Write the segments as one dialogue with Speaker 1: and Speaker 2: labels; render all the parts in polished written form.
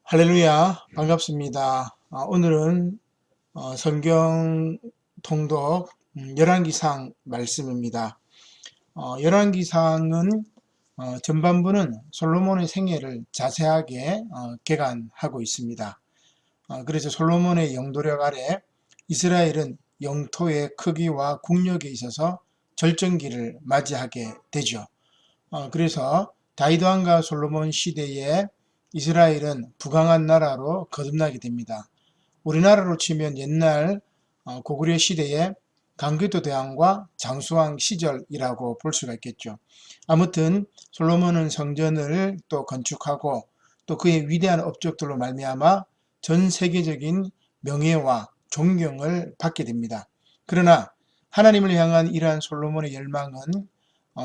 Speaker 1: 할렐루야, 반갑습니다. 오늘은 성경 통독 열왕기상 말씀입니다. 열왕기상은 전반부는 솔로몬의 생애를 자세하게 개관하고 있습니다. 그래서 솔로몬의 영도력 아래 이스라엘은 영토의 크기와 국력에 있어서 절정기를 맞이하게 되죠. 그래서 다윗 왕과 솔로몬 시대에 이스라엘은 부강한 나라로 거듭나게 됩니다. 우리나라로 치면 옛날 고구려 시대의 강기도 대왕과 장수왕 시절이라고 볼 수가 있겠죠. 아무튼 솔로몬은 성전을 또 건축하고 또 그의 위대한 업적들로 말미암아 전 세계적인 명예와 존경을 받게 됩니다. 그러나 하나님을 향한 이러한 솔로몬의 열망은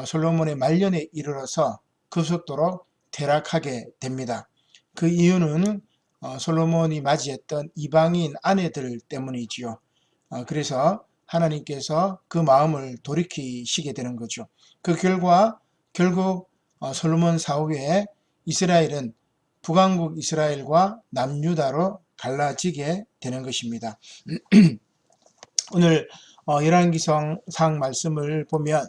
Speaker 1: 솔로몬의 말년에 이르러서 급속도로 퇴락하게 됩니다. 그 이유는 솔로몬이 맞이했던 이방인 아내들 때문이지요. 그래서 하나님께서 그 마음을 돌이키시게 되는 거죠. 그 결과 결국 솔로몬 사후에 이스라엘은 북왕국 이스라엘과 남유다로 갈라지게 되는 것입니다. 오늘 열왕기상 말씀을 보면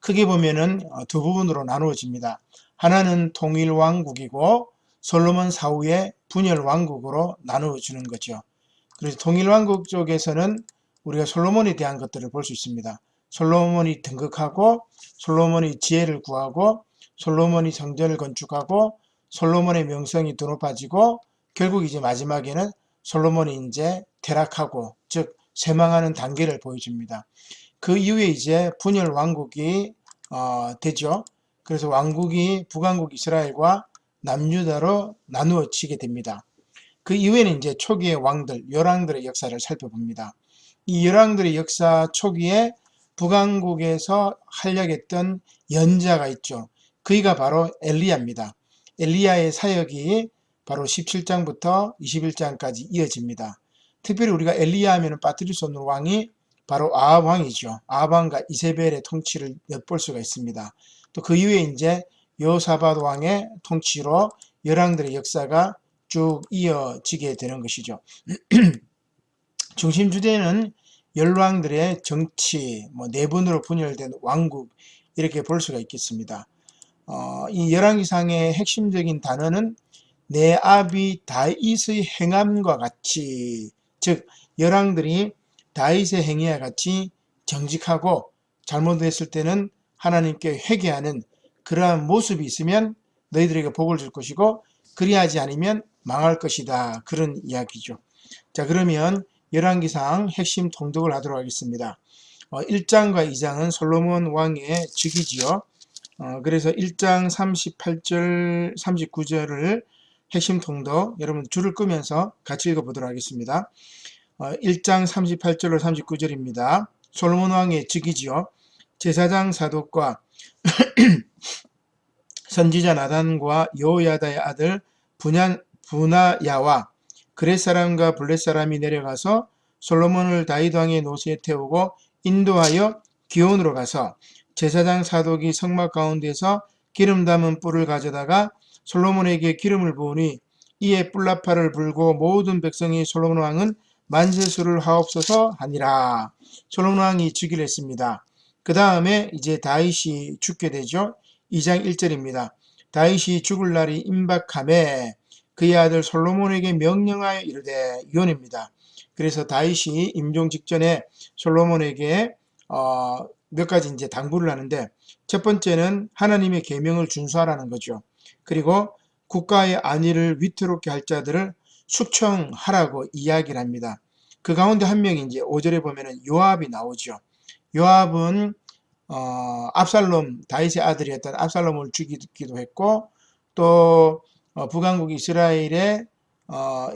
Speaker 1: 크게 보면은 두 부분으로 나누어집니다. 하나는 통일 왕국이고 솔로몬 사후의 분열 왕국으로 나누어주는 거죠. 그래서 통일 왕국 쪽에서는 우리가 솔로몬에 대한 것들을 볼 수 있습니다. 솔로몬이 등극하고 솔로몬이 지혜를 구하고 솔로몬이 성전을 건축하고 솔로몬의 명성이 더 높아지고 결국 이제 마지막에는 솔로몬이 이제 퇴락하고 즉 쇠망하는 단계를 보여줍니다. 그 이후에 이제 분열 왕국이 되죠. 그래서 왕국이 북왕국 이스라엘과 남유다로 나누어지게 됩니다. 그 이후에는 이제 초기의 왕들, 열왕들의 역사를 살펴봅니다. 이 열왕들의 역사 초기에 북왕국에서 활약했던 연자가 있죠. 그이가 바로 엘리야입니다. 엘리야의 사역이 바로 17장부터 21장까지 이어집니다. 특별히 우리가 엘리야 하면 빠뜨릴 왕이 바로 아합 왕이죠. 아합 왕과 이세벨의 통치를 엿볼 수가 있습니다. 또 그 이후에 이제 여호사밧 왕의 통치로 열왕들의 역사가 쭉 이어지게 되는 것이죠. 중심 주제는 열왕들의 정치, 내분으로 분열된 왕국 이렇게 볼 수가 있겠습니다. 이 열왕기상의 핵심적인 단어는 내 아비 다윗의 행함과 같이, 즉 열왕들이 다윗의 행위와 같이 정직하고 잘못했을 때는 하나님께 회개하는 그러한 모습이 있으면 너희들에게 복을 줄 것이고 그리하지 않으면 망할 것이다. 그런 이야기죠. 자, 그러면 열왕기상 핵심 통독을 하도록 하겠습니다. 1장과 2장은 솔로몬 왕의 즉위지요. 그래서 1장 38절, 39절을 핵심 통독 여러분 줄을 끄면서 같이 읽어보도록 하겠습니다. 1장 38절로 39절입니다. 솔로몬 왕의 즉위지요. 제사장 사독과 선지자 나단과 여호야다의 아들 분하야와 그렛 사람과 블렛 사람이 내려가서 솔로몬을 다윗 왕의 노새에 태우고 인도하여 기온으로 가서 제사장 사독이 성막 가운데서 기름 담은 뿔을 가져다가 솔로몬에게 기름을 부으니 이에 뿔나팔을 불고 모든 백성이 솔로몬 왕은 만세수를 하옵소서 하니라. 솔로몬 왕이 즉위를 했습니다. 그 다음에 이제 다윗이 죽게 되죠. 2장 1절입니다. 다윗이 죽을 날이 임박하매 그의 아들 솔로몬에게 명령하여 이르되 유언입니다. 그래서 다윗이 임종 직전에 솔로몬에게 몇 가지 이제 당부를 하는데 첫 번째는 하나님의 계명을 준수하라는 거죠. 그리고 국가의 안위를 위태롭게 할 자들을 숙청하라고 이야기를 합니다. 그 가운데 한 명이 이제 5절에 보면은 요압이 나오죠. 요압은 압살롬, 다윗의 아들이었던 압살롬을 죽이기도 했고 또 북왕국 이스라엘에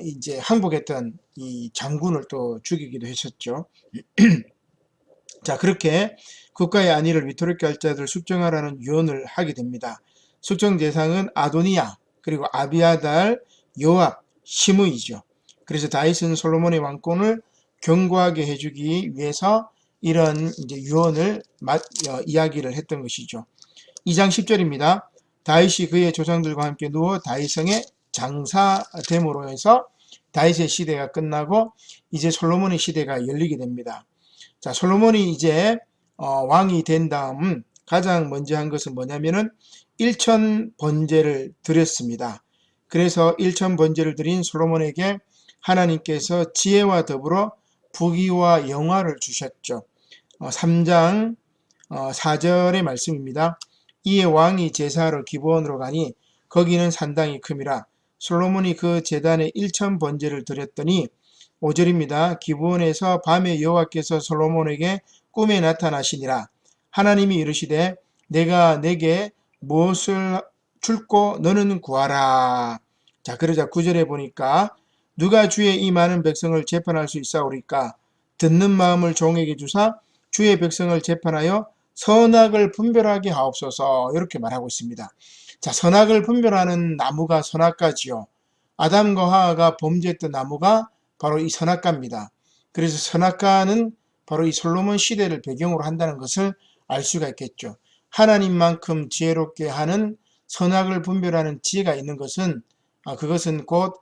Speaker 1: 이제 항복했던 이 장군을 또 죽이기도 했었죠. 자, 그렇게 국가의 안위를 위태롭게 할 자들을 숙청하라는 유언을 하게 됩니다. 숙청 대상은 아도니야, 그리고 아비아달, 요압, 시므이죠. 그래서 다윗은 솔로몬의 왕권을 견고하게 해주기 위해서 이런 이제 유언을 이야기를 했던 것이죠. 2장 10절입니다. 다윗이 그의 조상들과 함께 누워 다윗성에 장사됨으로 해서 다윗의 시대가 끝나고 이제 솔로몬의 시대가 열리게 됩니다. 자, 솔로몬이 이제 왕이 된 다음 가장 먼저 한 것은 뭐냐면은 일천 번제를 드렸습니다. 그래서 일천 번제를 드린 솔로몬에게 하나님께서 지혜와 더불어 부귀와 영화를 주셨죠. 3장 4절의 말씀입니다. 이에 왕이 제사하러 기브온으로 가니 거기는 산당이 큼이라. 솔로몬이 그 제단에 일천 번제를 드렸더니 5절입니다. 기브온에서 밤에 여호와께서 솔로몬에게 꿈에 나타나시니라. 하나님이 이르시되 내가 내게 무엇을 줄고 너는 구하라. 자, 그러자 9절에 보니까 누가 주의 이 많은 백성을 재판할 수 있사오리까? 듣는 마음을 종에게 주사 주의 백성을 재판하여 선악을 분별하게 하옵소서. 이렇게 말하고 있습니다. 자, 선악을 분별하는 나무가 선악과지요. 아담과 하와가 범죄했던 나무가 바로 이 선악과입니다. 그래서 선악과는 바로 이 솔로몬 시대를 배경으로 한다는 것을 알 수가 있겠죠. 하나님만큼 지혜롭게 하는 선악을 분별하는 지혜가 있는 것은 그것은 곧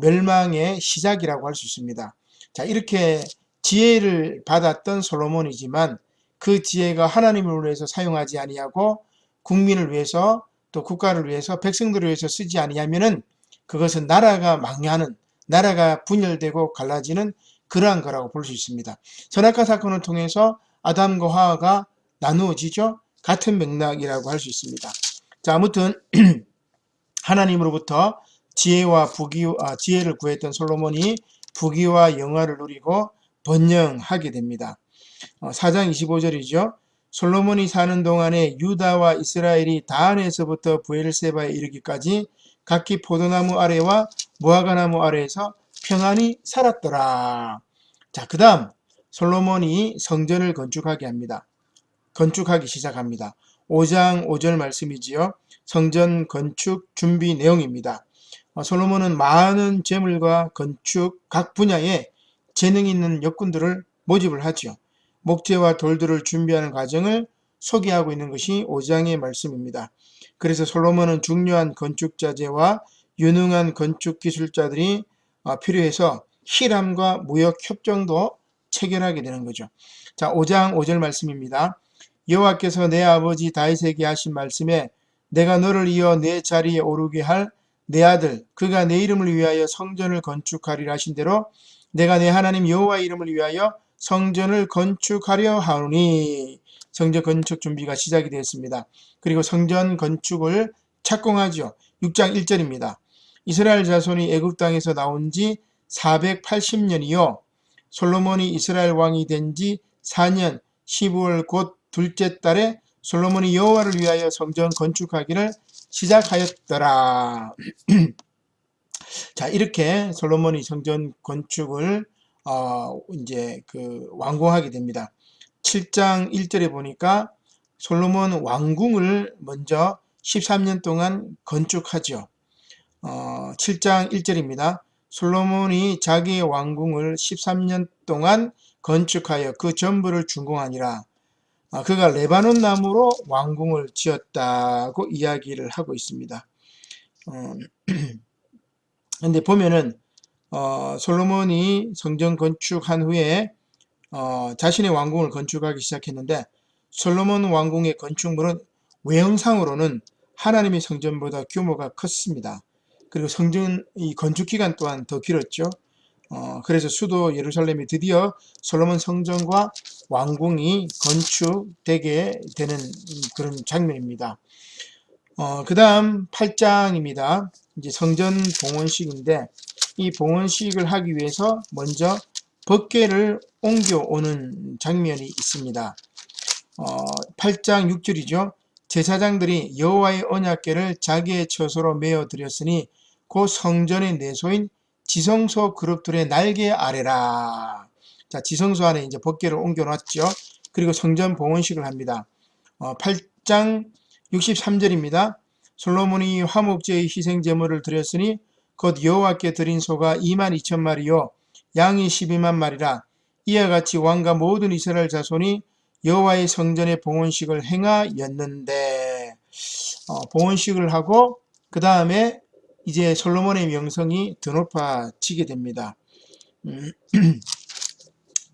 Speaker 1: 멸망의 시작이라고 할 수 있습니다. 자, 이렇게 지혜를 받았던 솔로몬이지만 그 지혜가 하나님을 위해서 사용하지 아니하고 국민을 위해서 또 국가를 위해서 백성들을 위해서 쓰지 아니하면은 그것은 나라가 망하는, 나라가 분열되고 갈라지는 그러한 거라고 볼 수 있습니다. 선악과 사건을 통해서 아담과 하와가 나누어지죠. 같은 맥락이라고 할 수 있습니다. 자, 아무튼 하나님으로부터 지혜를 구했던 솔로몬이 부귀와 영화를 누리고 번영하게 됩니다. 4장 25절이죠. 솔로몬이 사는 동안에 유다와 이스라엘이 다한에서부터 브엘세바에 이르기까지 각기 포도나무 아래와 무화과나무 아래에서 평안히 살았더라. 자, 그 다음 솔로몬이 성전을 건축하기 시작합니다. 5장 5절 말씀이지요. 성전 건축 준비 내용입니다. 솔로몬은 많은 재물과 건축 각 분야에 재능 있는 역군들을 모집을 하지요. 목재와 돌들을 준비하는 과정을 소개하고 있는 것이 5장의 말씀입니다. 그래서 솔로몬은 중요한 건축자재와 유능한 건축 기술자들이 필요해서 히람과 무역 협정도 체결하게 되는 거죠. 자, 5장 5절 말씀입니다. 여호와께서 내 아버지 다윗에게 하신 말씀에 내가 너를 이어 내 자리에 오르게 할 내 아들 그가 내 이름을 위하여 성전을 건축하리라 하신 대로 내가 내 하나님 여호와의 이름을 위하여 성전을 건축하려 하오니. 성전 건축 준비가 시작이 되었습니다. 그리고 성전 건축을 착공하죠. 6장 1절입니다. 이스라엘 자손이 애굽 땅에서 나온 지 480년이요 솔로몬이 이스라엘 왕이 된 지 4년 12월 곧 둘째 달에 솔로몬이 여호와를 위하여 성전 건축하기를 시작하였더라. 자, 이렇게 솔로몬이 성전 건축을 이제 완공하게 됩니다. 7장 1절에 보니까 솔로몬 왕궁을 먼저 13년 동안 건축하죠. 7장 1절입니다. 솔로몬이 자기의 왕궁을 13년 동안 건축하여 그 전부를 준공하니라. 그가 레바논 나무로 왕궁을 지었다고 이야기를 하고 있습니다. 근데 보면은 솔로몬이 성전 건축한 후에 자신의 왕궁을 건축하기 시작했는데 솔로몬 왕궁의 건축물은 외형상으로는 하나님의 성전보다 규모가 컸습니다. 그리고 성전 이 건축 기간 또한 더 길었죠. 그래서 수도 예루살렘이 드디어 솔로몬 성전과 왕궁이 건축되게 되는 그런 장면입니다. 그 다음 8장입니다. 이제 성전 봉헌식인데 이 봉헌식을 하기 위해서 먼저 법궤를 옮겨오는 장면이 있습니다. 8장 6절이죠. 제사장들이 여호와의 언약궤를 자기의 처소로 메어 드렸으니 그 성전의 내소인 지성소 그룹들의 날개 아래라. 자, 지성소 안에 이제 법궤를 옮겨 놨죠. 그리고 성전 봉헌식을 합니다. 8장 63절입니다. 솔로몬이 화목제의 희생 제물을 드렸으니 곧 여호와께 드린 소가 22,000마리요 양이 12만 마리라. 이와 같이 왕과 모든 이스라엘 자손이 여호와의 성전의 봉헌식을 행하였는데 봉헌식을 하고 그 다음에 이제 솔로몬의 명성이 더 높아지게 됩니다.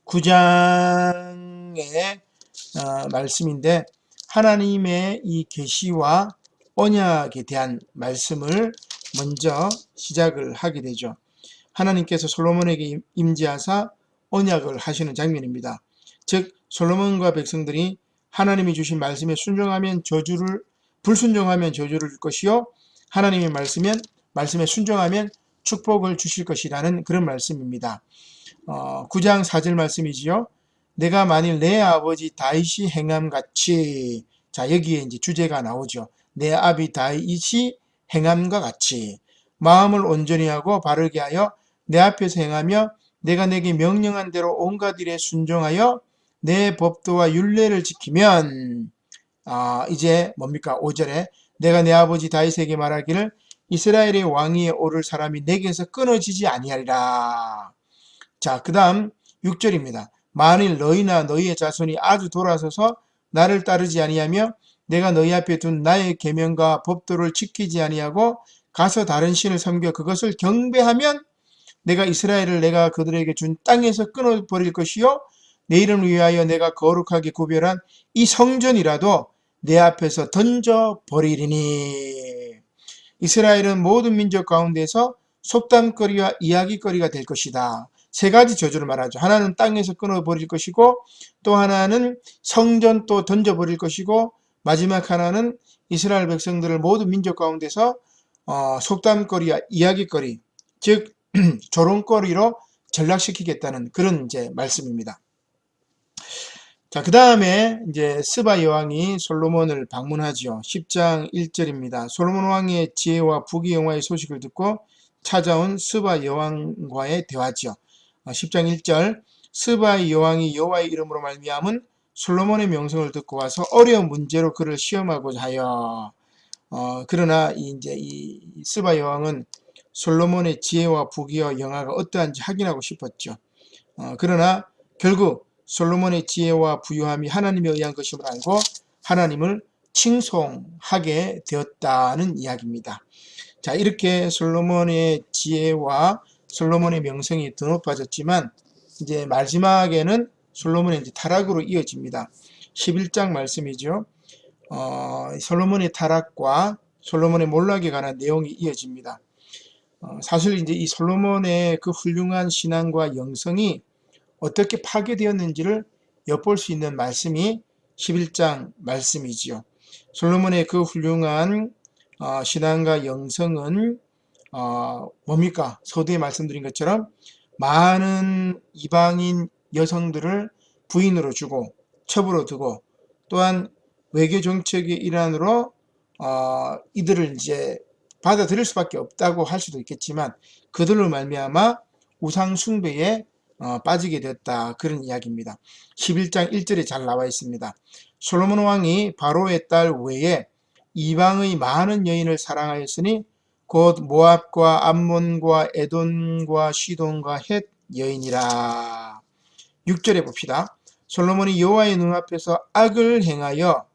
Speaker 1: 9장의 말씀인데 하나님의 이 계시와 언약에 대한 말씀을 먼저 시작을 하게 되죠. 하나님께서 솔로몬에게 임재하사 언약을 하시는 장면입니다. 즉 솔로몬과 백성들이 하나님이 주신 말씀에 순종하면 저주를, 불순종하면 저주를 줄 것이요 하나님의 말씀에 순종하면 축복을 주실 것이라는 그런 말씀입니다. 9장 4절 말씀이지요. 내가 만일 내 아버지 다윗이 행함같이, 자 여기에 이제 주제가 나오죠. 내 아비 다윗이 행함과 같이 마음을 온전히 하고 바르게 하여 내 앞에서 행하며 내가 내게 명령한 대로 온갖 일에 순종하여 내 법도와 율례를 지키면, 이제 뭡니까? 5절에 내가 내 아버지 다윗에게 말하기를 이스라엘의 왕위에 오를 사람이 내게서 끊어지지 아니하리라. 자, 그 다음 6절입니다. 만일 너희나 너희의 자손이 아주 돌아서서 나를 따르지 아니하며 내가 너희 앞에 둔 나의 계명과 법도를 지키지 아니하고 가서 다른 신을 섬겨 그것을 경배하면 내가 이스라엘을 내가 그들에게 준 땅에서 끊어버릴 것이요 내 이름을 위하여 내가 거룩하게 구별한 이 성전이라도 내 앞에서 던져버리리니. 이스라엘은 모든 민족 가운데서 속담거리와 이야기거리가 될 것이다. 세 가지 저주를 말하죠. 하나는 땅에서 끊어버릴 것이고 또 하나는 성전 또 던져버릴 것이고 마지막 하나는 이스라엘 백성들을 모든 민족 가운데서 속담거리와 이야기거리, 즉 조롱거리로 전락시키겠다는 그런 이제 말씀입니다. 자, 그 다음에 이제 스바 여왕이 솔로몬을 방문하죠. 10장 1절입니다. 솔로몬 왕의 지혜와 부귀영화의 소식을 듣고 찾아온 스바 여왕과의 대화죠. 10장 1절 스바 여왕이 여호와의 이름으로 말미암은 솔로몬의 명성을 듣고 와서 어려운 문제로 그를 시험하고자 하여, 그러나 이제 이 스바 여왕은 솔로몬의 지혜와 부귀와 영화가 어떠한지 확인하고 싶었죠. 그러나 결국 솔로몬의 지혜와 부유함이 하나님에 의한 것임을 알고 하나님을 칭송하게 되었다는 이야기입니다. 자, 이렇게 솔로몬의 지혜와 솔로몬의 명성이 더 높아졌지만 이제 마지막에는 솔로몬의 이제 타락으로 이어집니다. 11장 말씀이죠. 솔로몬의 타락과 솔로몬의 몰락에 관한 내용이 이어집니다. 사실 이제 이 솔로몬의 그 훌륭한 신앙과 영성이 어떻게 파괴되었는지를 엿볼 수 있는 말씀이 11장 말씀이지요. 솔로몬의 그 훌륭한 신앙과 영성은 뭡니까? 서두에 말씀드린 것처럼 많은 이방인 여성들을 부인으로 주고 첩으로 두고 또한 외교 정책의 일환으로 이들을 이제 받아들일 수밖에 없다고 할 수도 있겠지만 그들로 말미암아 우상 숭배에 빠지게 됐다, 그런 이야기입니다. 11장 1절에 잘 나와 있습니다. 솔로몬 왕이 바로의 딸 외에 이방의 많은 여인을 사랑하였으니 곧 모압과 암몬과 에돔과 시돈과 헷 여인이라. 6절에 봅시다. 솔로몬이 여호와의 눈앞에서 악을 행하여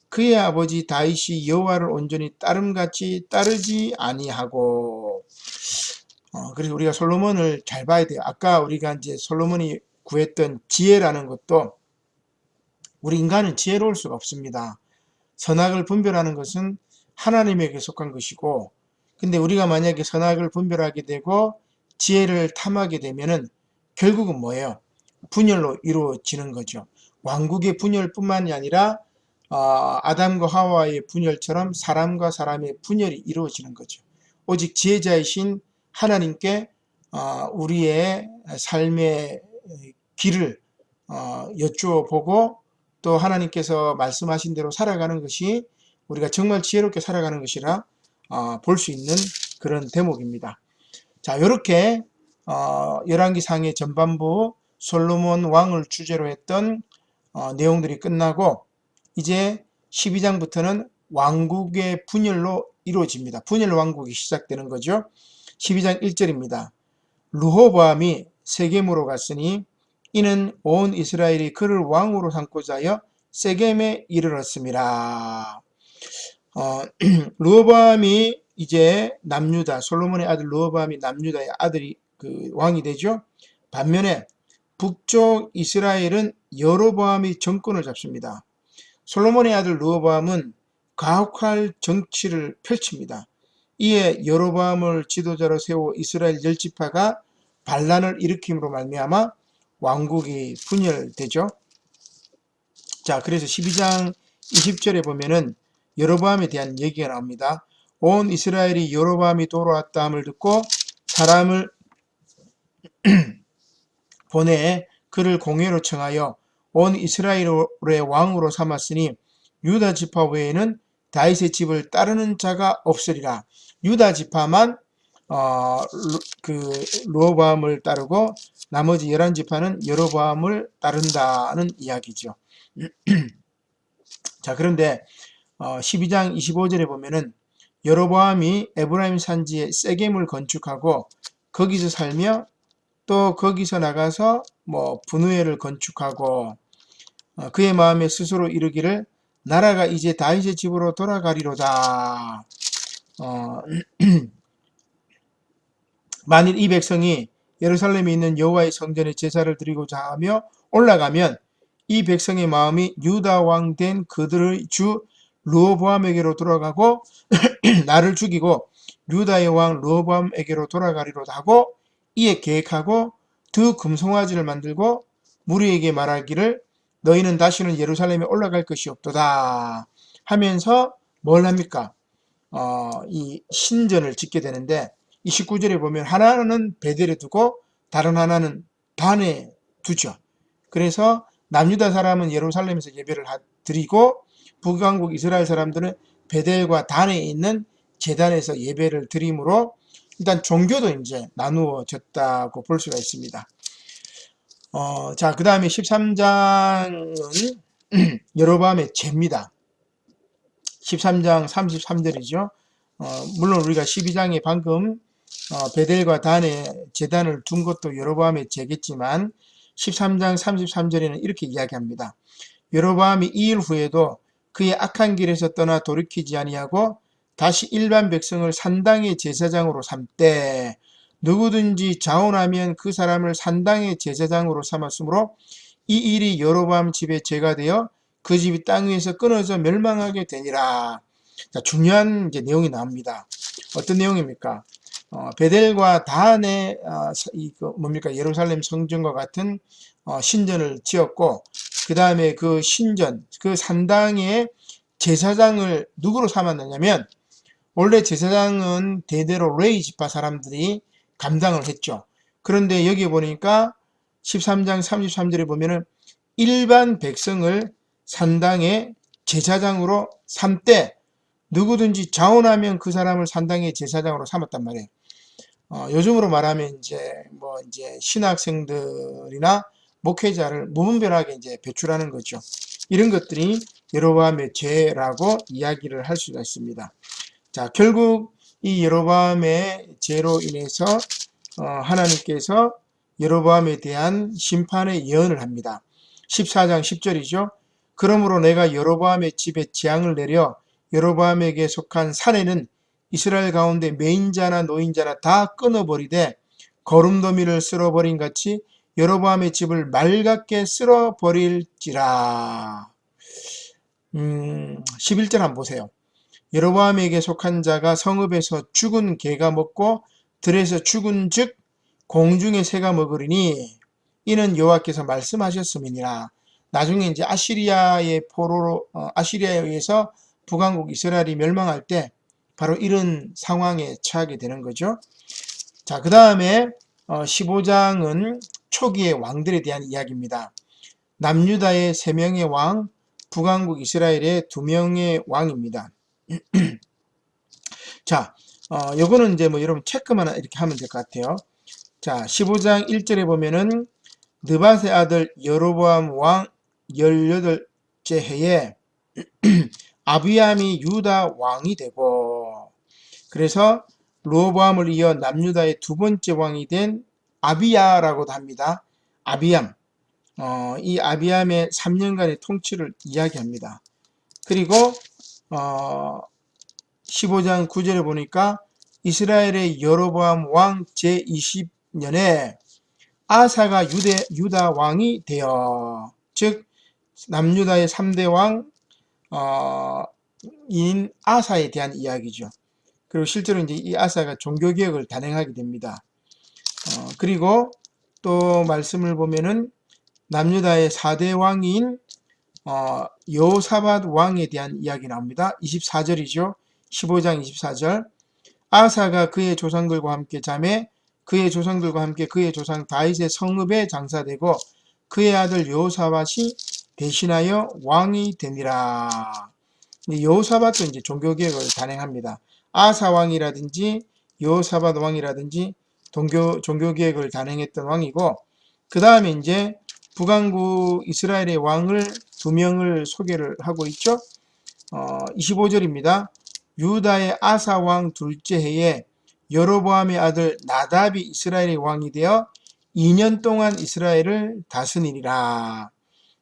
Speaker 1: 그의 아버지 다윗이 여호와를 온전히 따름같이 따르지 아니하고. 그래서 우리가 솔로몬을 잘 봐야 돼요. 아까 우리가 이제 솔로몬이 구했던 지혜라는 것도 우리 인간은 지혜로울 수가 없습니다. 선악을 분별하는 것은 하나님에게 속한 것이고, 근데 우리가 만약에 선악을 분별하게 되고 지혜를 탐하게 되면은 결국은 뭐예요? 분열로 이루어지는 거죠. 왕국의 분열뿐만이 아니라 아담과 하와의 분열처럼 사람과 사람의 분열이 이루어지는 거죠. 오직 지혜자이신 하나님께 우리의 삶의 길을 여쭈어보고 또 하나님께서 말씀하신 대로 살아가는 것이 우리가 정말 지혜롭게 살아가는 것이라 볼 수 있는 그런 대목입니다. 자, 이렇게 열왕기상의 전반부 솔로몬 왕을 주제로 했던 내용들이 끝나고 이제 12장부터는 왕국의 분열로 이루어집니다. 분열 왕국이 시작되는 거죠. 12장 1절입니다. 르호보암이 세겜으로 갔으니 이는 온 이스라엘이 그를 왕으로 삼고자 하여 세겜에 이르렀습니다. 르호보암이 이제 남유다, 솔로몬의 아들 르호보암이 남유다의 아들이 그 왕이 되죠. 반면에 북쪽 이스라엘은 여로보암이 정권을 잡습니다. 솔로몬의 아들 르호보암은 가혹할 정치를 펼칩니다. 이에 여로보암을 지도자로 세워 이스라엘 열지파가 반란을 일으킴으로 말미암아 왕국이 분열되죠. 자, 그래서 12장 20절에 보면은 여로보암에 대한 얘기가 나옵니다. 온 이스라엘이 여로보암이 돌아왔다 함을 듣고 사람을 보내 그를 공회로 청하여 온 이스라엘의 왕으로 삼았으니 유다 지파 외에는 다윗의 집을 따르는 자가 없으리라. 유다 지파만 르호보암을 따르고 나머지 11지파는 여로보암을 따른다는 이야기죠. 자, 그런데 12장 25절에 보면은 여로보암이 에브라임 산지에 세겜을 건축하고 거기서 살며 또 거기서 나가서 뭐 분우엘을 건축하고 그의 마음에 스스로 이르기를 나라가 이제 다윗의 집으로 돌아가리로다. 만일 이 백성이 예루살렘에 있는 여호와의 성전에 제사를 드리고자 하며 올라가면 이 백성의 마음이 유다 왕 된 그들의 주 르호보암에게로 돌아가고 나를 죽이고 유다의 왕 르호보암에게로 돌아가리로다 하고 이에 계획하고 두 금송아지를 만들고 무리에게 말하기를 너희는 다시는 예루살렘에 올라갈 것이 없도다 하면서 뭘 합니까? 이 신전을 짓게 되는데 이 19절에 보면 하나는 베델에 두고 다른 하나는 단에 두죠. 그래서 남유다 사람은 예루살렘에서 예배를 드리고 북왕국 이스라엘 사람들은 베델과 단에 있는 제단에서 예배를 드림으로 일단 종교도 이제 나누어졌다고 볼 수가 있습니다. 자, 그 다음에 13장은 여로보암의 죄입니다. 13장 33절이죠. 물론 우리가 12장에 방금 베델과 단에 제단을 둔 것도 여로보암의 죄겠지만 13장 33절에는 이렇게 이야기합니다. 여로보암이 이 일 후에도 그의 악한 길에서 떠나 돌이키지 아니하고 다시 일반 백성을 산당의 제사장으로 삼되 누구든지 자원하면 그 사람을 산당의 제사장으로 삼았으므로 이 일이 여로보암 집의 죄가 되어 그 집이 땅 위에서 끊어져 멸망하게 되니라. 자, 중요한 이제 내용이 나옵니다. 어떤 내용입니까? 베델과 단에 뭡니까? 예루살렘 성전과 같은 신전을 지었고 그 다음에 그 신전, 그 산당의 제사장을 누구로 삼았느냐면 원래 제사장은 대대로 레위 지파 사람들이 감당을 했죠. 그런데 여기 보니까 13장 33절에 보면은 일반 백성을 산당의 제사장으로 삼되 누구든지 자원하면 그 사람을 산당의 제사장으로 삼았단 말이에요. 요즘으로 말하면 이제 신학생들이나 목회자를 무분별하게 이제 배출하는 거죠. 이런 것들이 여로보암의 죄라고 이야기를 할 수가 있습니다. 자, 결국 이 여로보암의 죄로 인해서 하나님께서 여로보암에 대한 심판의 예언을 합니다. 14장 10절이죠. 그러므로 내가 여로보암의 집에 재앙을 내려 여로보암에게 속한 산에는 이스라엘 가운데 매인자나 노인자나 다 끊어버리되 거름더미를 쓸어버린 같이 여로보암의 집을 맑게 쓸어버릴지라. 11절 한번 보세요. 여로보암에게 속한 자가 성읍에서 죽은 개가 먹고 들에서 죽은 즉 공중의 새가 먹으리니 이는 여호와께서 말씀하셨음이니라. 나중에 이제 아시리아의 포로로 아시리아에 의해서 북왕국 이스라엘이 멸망할 때 바로 이런 상황에 처하게 되는 거죠. 자, 그 다음에 15장은 초기의 왕들에 대한 이야기입니다. 남유다의 3명의 왕, 북왕국 이스라엘의 2명의 왕입니다. 자, 요거는 이제 뭐 여러분 체크만 이렇게 하면 될 것 같아요. 자, 15장 1절에 보면은 느밧의 아들 여로보암 왕 18째 해에 아비암이 유다 왕이 되고 그래서 르호보암을 이어 남유다의 2번째 왕이 된 아비야라고도 합니다. 아비암. 이 아비암의 3년간의 통치를 이야기합니다. 그리고 15장 9절에 보니까 이스라엘의 여로보암 왕 제20년에 아사가 유다 왕이 되어, 즉 남유다의 3대 왕인 아사에 대한 이야기죠. 그리고 실제로 이제 이 아사가 종교개혁을 단행하게 됩니다. 그리고 또 말씀을 보면은 남유다의 4대 왕인 여호사밧 왕에 대한 이야기 나옵니다. 24절이죠. 15장 24절. 아사가 그의 조상들과 함께 잠에 그의 조상들과 함께 그의 조상 다윗의 성읍에 장사되고 그의 아들 여호사밧이 대신하여 왕이 되니라. 여호사밧도 이제 종교개혁을 단행합니다. 아사 왕이라든지 여호사밧 왕이라든지 종교개혁을 단행했던 왕이고, 그 다음에 이제 북왕국 이스라엘의 왕을 2명을 소개를 하고 있죠. 25절입니다. 유다의 아사 왕 둘째 해에 여로보암의 아들 나답이 이스라엘의 왕이 되어 2년 동안 이스라엘을 다스리니라.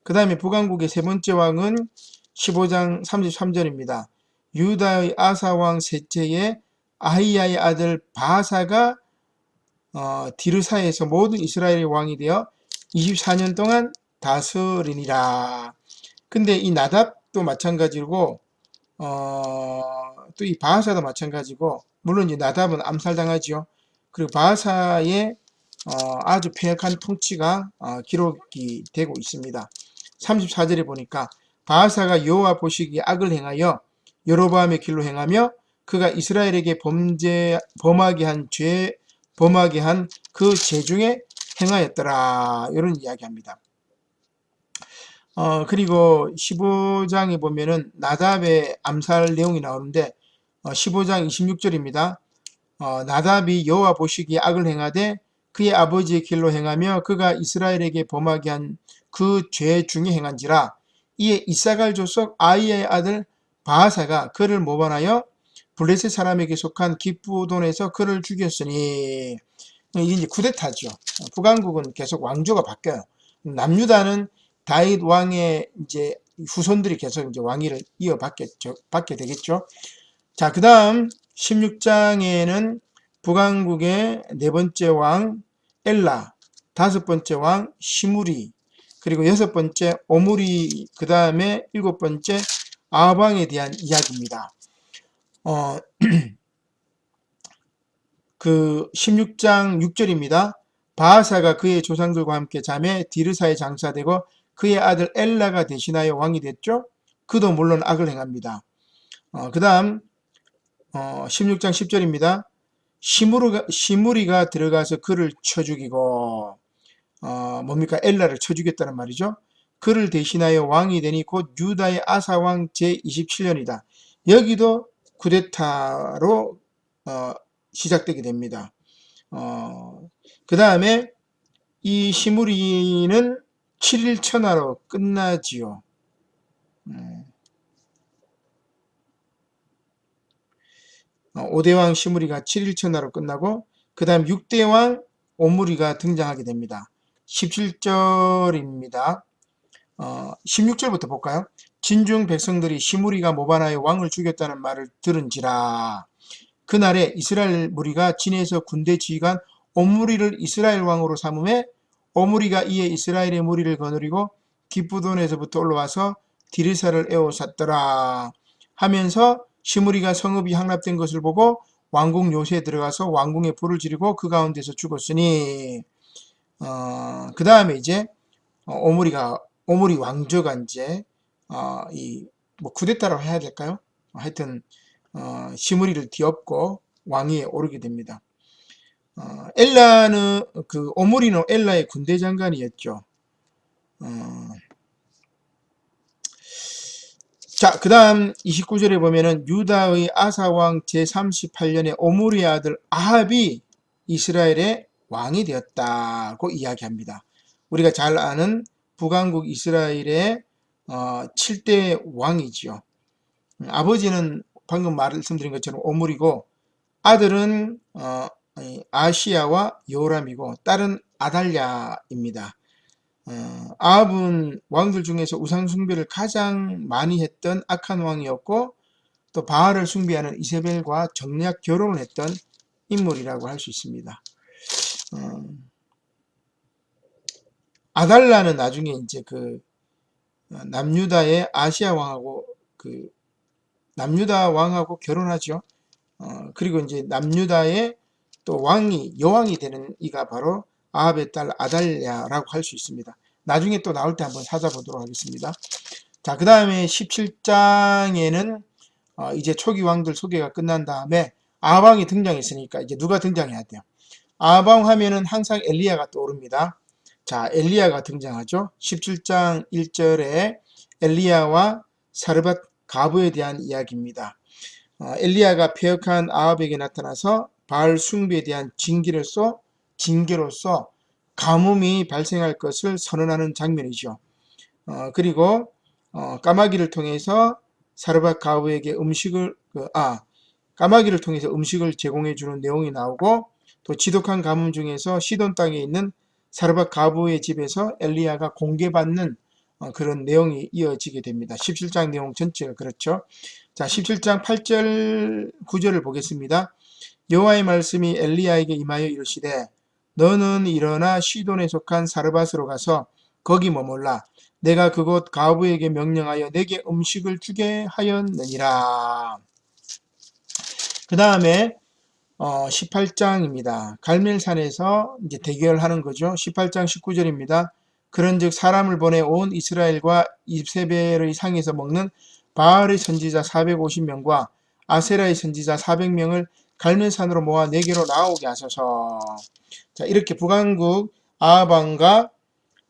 Speaker 1: 그 다음에 북왕국의 세 번째 왕은 15장 33절입니다. 유다의 아사 왕 셋째에 아히야의 아들 바사가 디르사에서 모든 이스라엘의 왕이 되어 24년 동안 다스리니라. 근데 이 나답도 마찬가지고 또 이 바하사도 마찬가지고, 물론 이제 나답은 암살당하지요. 그리고 바하사의 아주 폐역한 통치가 기록이 되고 있습니다. 34절에 보니까 바하사가 여호와 보시기에 악을 행하여 여로보암의 길로 행하며 그가 이스라엘에게 범하게 한 그 죄 중에 행하였더라. 이런 이야기합니다. 그리고 15장에 보면은 나답의 암살 내용이 나오는데 15장 26절입니다. 나답이 여호와 보시기에 악을 행하되 그의 아버지의 길로 행하며 그가 이스라엘에게 범하게 한 그 죄 중에 행한지라. 이에 이사갈 족속 아히야의 아들 바하사가 그를 모반하여 블레셋 사람에게 속한 기브돈에서 그를 죽였으니, 이게 이제 쿠데타죠. 북왕국은 계속 왕조가 바뀌어요. 남유다는 다윗 왕의 이제 후손들이 계속 이제 왕위를 받게 되겠죠. 자, 그 다음 16장에는 북왕국의 네 번째 왕 엘라, 다섯 번째 왕 시므리, 그리고 여섯 번째 오므리, 그 다음에 일곱 번째 아합 왕에 대한 이야기입니다. 그 16장 6절입니다. 바하사가 그의 조상들과 함께 잠에 디르사에 장사되고 그의 아들 엘라가 대신하여 왕이 됐죠. 그도 물론 악을 행합니다. 그 다음 16장 10절입니다. 시므리가 들어가서 그를 쳐 죽이고, 뭡니까? 엘라를 쳐 죽였다는 말이죠. 그를 대신하여 왕이 되니 곧 유다의 아사 왕 제27년이다. 여기도 쿠데타로 시작되게 됩니다. 그 다음에 이 시므리는 7일 천하로 끝나지요. 5대왕 시므리가 7일 천하로 끝나고, 그 다음 6대왕 오므리가 등장하게 됩니다. 17절입니다. 16절부터 볼까요? 진중 백성들이 시므리가 모반하여 왕을 죽였다는 말을 들은지라. 그날에 이스라엘 무리가 진에서 군대 지휘관 오므리를 이스라엘 왕으로 삼음에 오므리가 이에 이스라엘의 무리를 거느리고 기브돈에서부터 올라와서 디르사를 에워쌌더라 하면서 시므리가 성읍이 향락된 것을 보고 왕궁 요새에 들어가서 왕궁에 불을 지르고 그 가운데서 죽었으니, 그 다음에 이제 오므리 왕조가 이제 뭐 쿠데타라고 해야 될까요? 하여튼 시므리를 뒤엎고 왕위에 오르게 됩니다. 엘라는 오므리는 엘라의 군대 장관이었죠. 자, 그 다음 29절에 보면은 유다의 아사왕 제38년에 오므리의 아들 아합이 이스라엘의 왕이 되었다고 이야기합니다. 우리가 잘 아는 북왕국 이스라엘의 7대 왕이지요. 아버지는 방금 말씀드린 것처럼 오므리고, 아들은 아시야와 요람이고 딸은 아달랴입니다. 아합은 왕들 중에서 우상 숭배를 가장 많이 했던 악한 왕이었고, 또 바알을 숭배하는 이세벨과 정략 결혼을 했던 인물이라고 할 수 있습니다. 아달라는 나중에 이제 그 남유다의 아시아 왕하고 그 남유다 왕하고 결혼하죠. 그리고 이제 남유다의 또 여왕이 되는 이가 바로 아합의 딸 아달랴라고 할 수 있습니다. 나중에 또 나올 때 한번 찾아보도록 하겠습니다. 자, 그 다음에 17장에는 이제 초기 왕들 소개가 끝난 다음에 아합왕이 등장했으니까 이제 누가 등장해야 돼요? 아합왕 하면은 항상 엘리야가 떠오릅니다. 자, 엘리야가 등장하죠. 17장 1절에 엘리야와 사르밧 가부에 대한 이야기입니다. 엘리야가 패역한 아합에게 나타나서 바알 숭배에 대한 징계로서 가뭄이 발생할 것을 선언하는 장면이죠. 그리고 까마귀를 통해서 사르밧 가부에게 까마귀를 통해서 음식을 제공해 주는 내용이 나오고, 또 지독한 가뭄 중에서 시돈 땅에 있는 사르밧 가부의 집에서 엘리야가 공개받는 그런 내용이 이어지게 됩니다. 17장 내용 전체가 그렇죠. 자, 17장 8절 9절을 보겠습니다. 여호와의 말씀이 엘리야에게 임하여 이르시되 너는 일어나 시돈에 속한 사르밧으로 가서 거기 머물라. 내가 그곳 가부에게 명령하여 내게 음식을 주게 하였느니라. 그 다음에 18장입니다. 갈멜산에서 이제 대결하는 거죠. 18장 19절입니다. 그런즉 사람을 보내 온 이스라엘과 이세벨의 상에서 먹는 바알의 선지자 450명과 아세라의 선지자 400명을 갈멜산으로 모아 내게로 나오게 하소서. 자, 이렇게 북왕국 아합왕과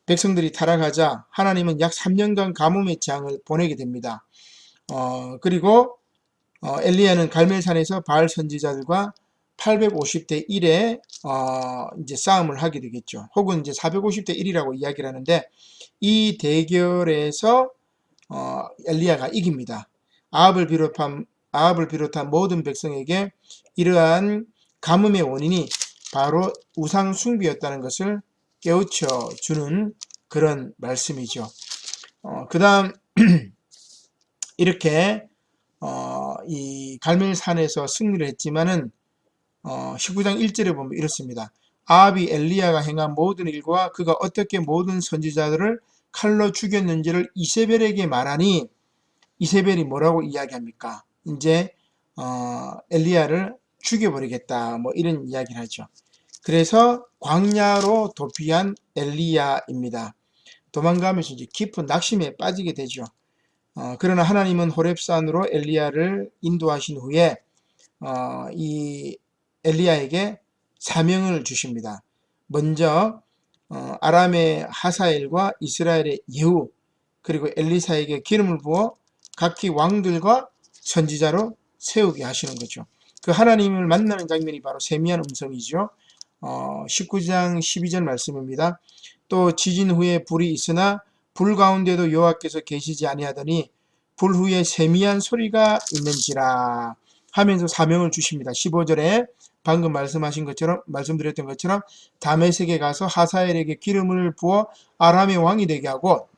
Speaker 1: 백성들이 타락하자 하나님은 약 3년간 가뭄의 재앙을 보내게 됩니다. 그리고 엘리야는 갈멜산에서 바알 선지자들과 850대 1에 이제 싸움을 하게 되겠죠. 혹은 이제 450대 1이라고 이야기를 하는데, 이 대결에서 엘리야가 이깁니다. 아합을 비롯한 모든 백성에게 이러한 가뭄의 원인이 바로 우상 숭배였다는 것을 깨우쳐 주는 그런 말씀이죠. 그 다음 이렇게 이 갈멜산에서 승리를 했지만은 19장 1절에 보면 이렇습니다. 아합이 엘리야가 행한 모든 일과 그가 어떻게 모든 선지자들을 칼로 죽였는지를 이세벨에게 말하니, 이세벨이 뭐라고 이야기합니까? 이제 엘리야를 죽여버리겠다, 뭐 이런 이야기를 하죠. 그래서 광야로 도피한 엘리야입니다. 도망가면서 이제 깊은 낙심에 빠지게 되죠. 그러나 하나님은 호렙산으로 엘리야를 인도하신 후에 이 엘리야에게 사명을 주십니다. 먼저 아람의 하사엘과 이스라엘의 예후, 그리고 엘리사에게 기름을 부어 각기 왕들과 선지자로 세우게 하시는 거죠. 그 하나님을 만나는 장면이 바로 세미한 음성이죠. 19장 12절 말씀입니다. 또 지진 후에 불이 있으나 불 가운데도 여호와께서 계시지 아니하더니 불 후에 세미한 소리가 있는지라 하면서 사명을 주십니다. 15절에 방금 말씀드렸던 것처럼 다메섹에 가서 하사엘에게 기름을 부어 아람의 왕이 되게 하고,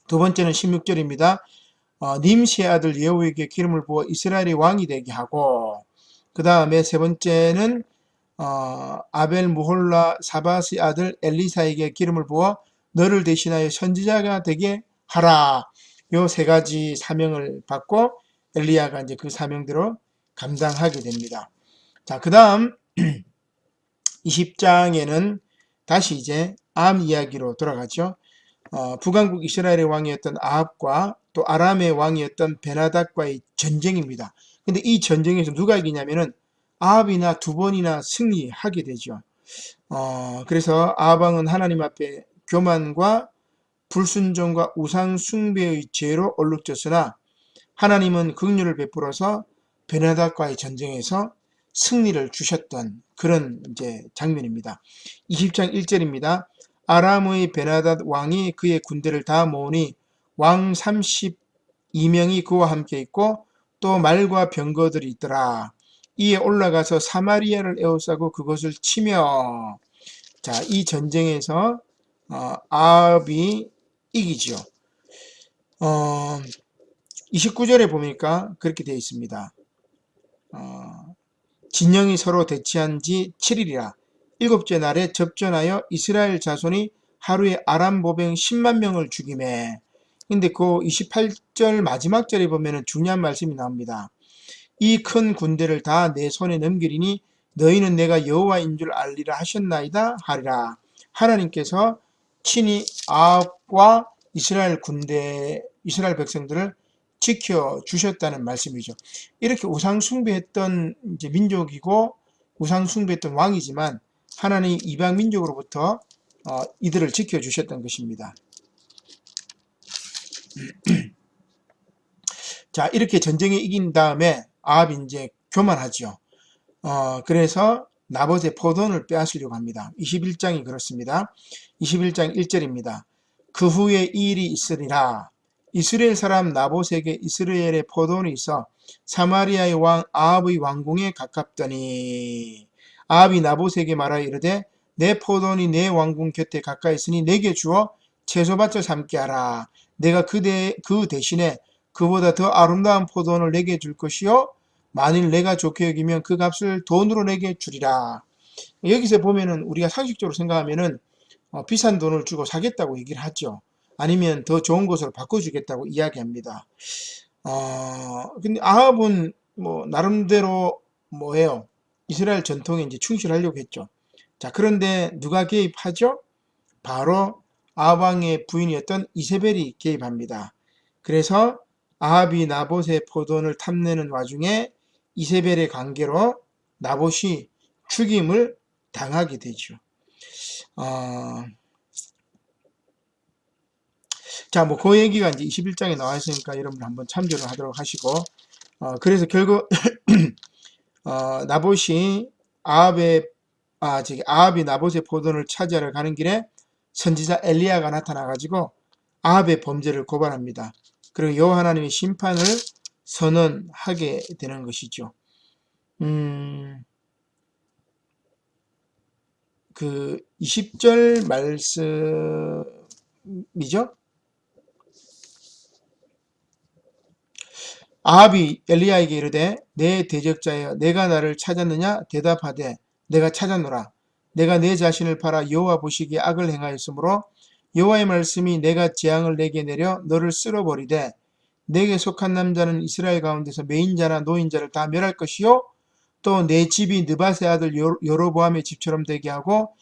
Speaker 1: 두 번째는 16절입니다. 님시의 아들 예후에게 기름을 부어 이스라엘의 왕이 되게 하고, 그 다음에 세 번째는 아벨 무홀라 사바스의 아들 엘리사에게 기름을 부어 너를 대신하여 선지자가 되게 하라. 요 세 가지 사명을 받고 엘리야가 이제 그 사명대로 감당하게 됩니다. 자, 그 다음 20장에는 다시 이제 암 이야기로 돌아가죠. 북왕국 이스라엘의 왕이었던 아합과 또 아람의 왕이었던 베나닷과의 전쟁입니다. 근데 이 전쟁에서 누가 이기냐면은 아합이나 두 번이나 승리하게 되죠. 그래서 아합 왕은 하나님 앞에 교만과 불순종과 우상 숭배의 죄로 얼룩졌으나 하나님은 긍휼을 베풀어서 베나닷과의 전쟁에서 승리를 주셨던 그런 이제 장면입니다. 20장 1절입니다. 아람의 베나닷 왕이 그의 군대를 다 모으니 왕 32명이 그와 함께 있고 또 말과 병거들이 있더라. 이에 올라가서 사마리아를 에워싸고 그것을 치며, 자, 이 전쟁에서 아합이 이기죠. 29절에 보니까 그렇게 되어 있습니다. 진영이 서로 대치한 지 7일이라 일곱째 날에 접전하여 이스라엘 자손이 하루에 아람 보병 10만 명을 죽이매. 근데 그 28절 마지막 절에 보면은 중요한 말씀이 나옵니다. 이 큰 군대를 다 내 손에 넘기리니 너희는 내가 여호와인 줄 알리라 하셨나이다 하리라. 하나님께서 친히 아합과 이스라엘 백성들을 지켜 주셨다는 말씀이죠. 이렇게 우상 숭배했던 이제 민족이고 우상 숭배했던 왕이지만 하나님 이방 민족으로부터 이들을 지켜 주셨던 것입니다. 자, 이렇게 전쟁에 이긴 다음에 아합이 이제 교만하죠. 그래서 나봇의 포도원을 빼앗으려고 합니다. 21장이 그렇습니다. 21장 1절입니다. 그 후에 이 일이 있으리라. 이스라엘 사람 나봇에게 이스라엘의 포도원이 있어 사마리아의 왕 아합의 왕궁에 가깝더니 아합이 나봇에게 말하여 이르되 내 포도원이 내 왕궁 곁에 가까이 있으니 내게 주어 채소밭을 삼게 하라. 내가 그 대신에 그보다 더 아름다운 포도원을 내게 줄 것이요 만일 내가 좋게 여기면 그 값을 돈으로 내게 주리라. 여기서 보면은 우리가 상식적으로 생각하면은 비싼 돈을 주고 사겠다고 얘기를 하죠. 아니면 더 좋은 것으로 바꿔주겠다고 이야기합니다. 근데 아합은 뭐 나름대로 뭐예요? 이스라엘 전통에 이제 충실하려고 했죠. 자, 그런데 누가 개입하죠? 바로 아합 왕의 부인이었던 이세벨이 개입합니다. 그래서 아합이 나봇의 포도원을 탐내는 와중에 이세벨의 관계로 나봇이 죽임을 당하게 되죠. 자, 뭐 그 얘기가 이제 21장에 나와 있으니까 여러분 한번 참조를 하도록 하시고, 그래서 결국 나봇이 아합이 나봇의 포도원을 차지하러 가는 길에 선지자 엘리야가 나타나가지고 아합의 범죄를 고발합니다. 그리고 여호와 하나님의 심판을 선언하게 되는 것이죠. 그 20절 말씀이죠. 아합이 엘리야에게 이르되 내 대적자여 내가 나를 찾았느냐 대답하되 내가 찾았노라. 내가 내 자신을 팔아 여호와 보시기에 악을 행하였으므로 여호와의 말씀이 내가 재앙을 내게 내려 너를 쓸어버리되 내게 속한 남자는 이스라엘 가운데서 매인자나 노인자를 다 멸할 것이요 또 내 집이 느밧의 아들 여로보암의 집처럼 되게 하고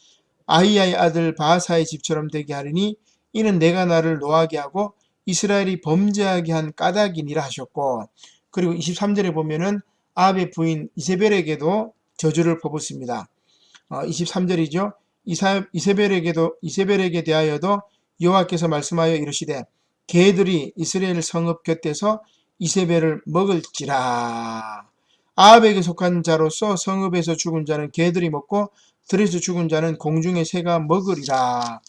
Speaker 1: 아히야의 아들 바하사의 집처럼 되게 하리니 이는 내가 나를 노하게 하고 이스라엘이 범죄하게 한 까닭이니라 하셨고, 그리고 23절에 보면은 아합의 부인 이세벨에게도 저주를 퍼붓습니다. 23절이죠. 이세벨에게 대하여도 여호와께서 말씀하여 이르시되 개들이 이스라엘 성읍 곁에서 이세벨을 먹을지라. 아합에게 속한 자로서 성읍에서 죽은 자는 개들이 먹고 들에서 죽은 자는 공중의 새가 먹으리라.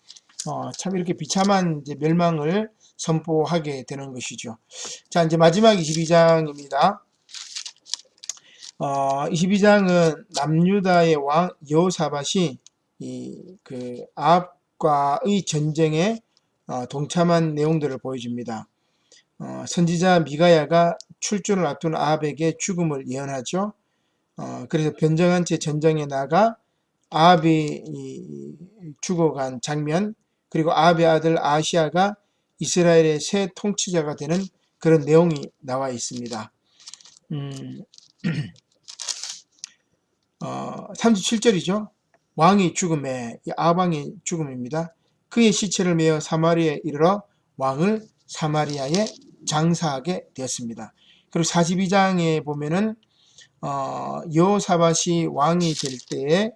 Speaker 1: 참 이렇게 비참한 이제 멸망을 선포하게 되는 것이죠. 자, 이제 마지막 22장입니다. 22장은 남유다의 왕 여호사밧이 그 아합과의 전쟁에 동참한 내용들을 보여줍니다. 선지자 미가야가 출전을 앞둔 아합에게 죽음을 예언하죠. 그래서 변정한 채 전쟁에 나가 아합이 죽어간 장면, 그리고 아합의 아들 아시아가 이스라엘의 새 통치자가 되는 그런 내용이 나와 있습니다. 37절이죠. 왕이 죽음에, 아합왕의 죽음입니다. 그의 시체를 메어 사마리아에 이르러 왕을 사마리아에 장사하게 되었습니다. 그리고 42장에 보면은 여호사밧이 왕이 될 때에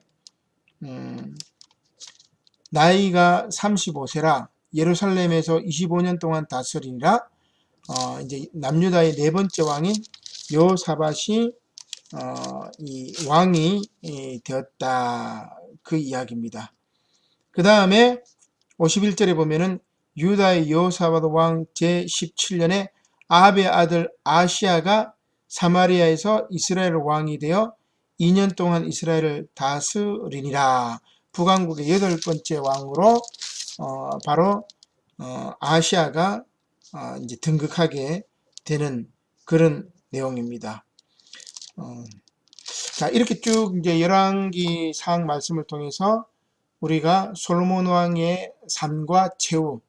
Speaker 1: 나이가 35세라 예루살렘에서 25년 동안 다스리니라. 이제 남유다의 네 번째 왕인 여호사밧이 이 왕이 되었다, 그 이야기입니다. 그 다음에 51절에 보면은 유다의 여호사밧 왕 제17년에 아합의 아들 아시아가 사마리아에서 이스라엘 왕이 되어 2년 동안 이스라엘을 다스리니라. 북왕국의 8번째 왕으로 바로 아시아가 이제 등극하게 되는 그런 내용입니다. 자, 이렇게 쭉 이제 열왕기 상 말씀을 통해서 우리가 솔로몬 왕의 삶과 최후,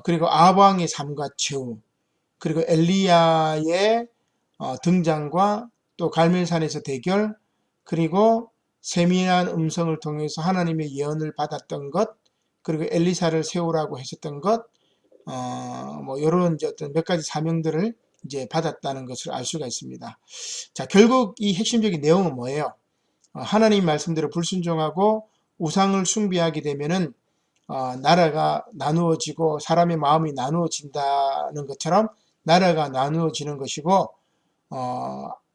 Speaker 1: 그리고 아합 왕의 삶과 최후, 그리고 엘리야의 등장과 또 갈멜산에서 대결, 그리고 세밀한 음성을 통해서 하나님의 예언을 받았던 것, 그리고 엘리사를 세우라고 했었던 것, 뭐 이런 이제 어떤 몇 가지 사명들을 이제 받았다는 것을 알 수가 있습니다. 자, 결국 이 핵심적인 내용은 뭐예요? 하나님 말씀대로 불순종하고 우상을 숭배하게 되면은 나라가 나누어지고 사람의 마음이 나누어진다는 것처럼 나라가 나누어지는 것이고,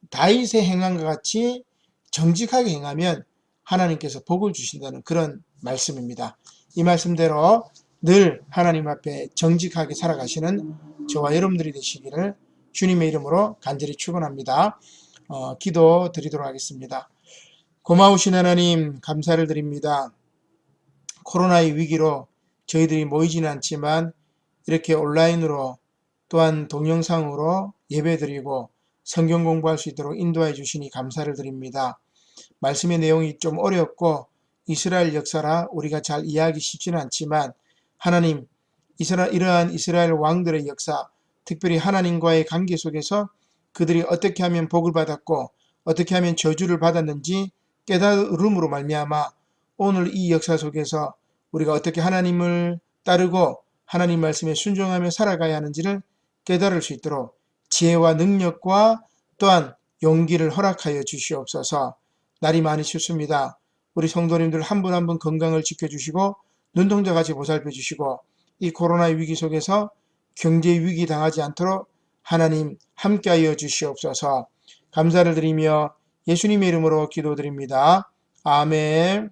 Speaker 1: 다윗의 행함과 같이 정직하게 행하면 하나님께서 복을 주신다는 그런 말씀입니다. 이 말씀대로 늘 하나님 앞에 정직하게 살아가시는 저와 여러분들이 되시기를 주님의 이름으로 간절히 축원합니다. 기도 드리도록 하겠습니다. 고마우신 하나님, 감사를 드립니다. 코로나의 위기로 저희들이 모이지는 않지만 이렇게 온라인으로 또한 동영상으로 예배드리고 성경 공부할 수 있도록 인도해 주시니 감사를 드립니다. 말씀의 내용이 좀 어렵고 이스라엘 역사라 우리가 잘 이해하기 쉽지는 않지만 하나님, 이러한 이스라엘 왕들의 역사, 특별히 하나님과의 관계 속에서 그들이 어떻게 하면 복을 받았고 어떻게 하면 저주를 받았는지 깨달음으로 말미암아 오늘 이 역사 속에서 우리가 어떻게 하나님을 따르고 하나님 말씀에 순종하며 살아가야 하는지를 깨달을 수 있도록 지혜와 능력과 또한 용기를 허락하여 주시옵소서. 날이 많이 춥습니다. 우리 성도님들 한 분 한 분 건강을 지켜주시고 눈동자같이 보살펴 주시고 이 코로나 위기 속에서 경제 위기 당하지 않도록 하나님 함께하여 주시옵소서. 감사를 드리며 예수님의 이름으로 기도드립니다. 아멘.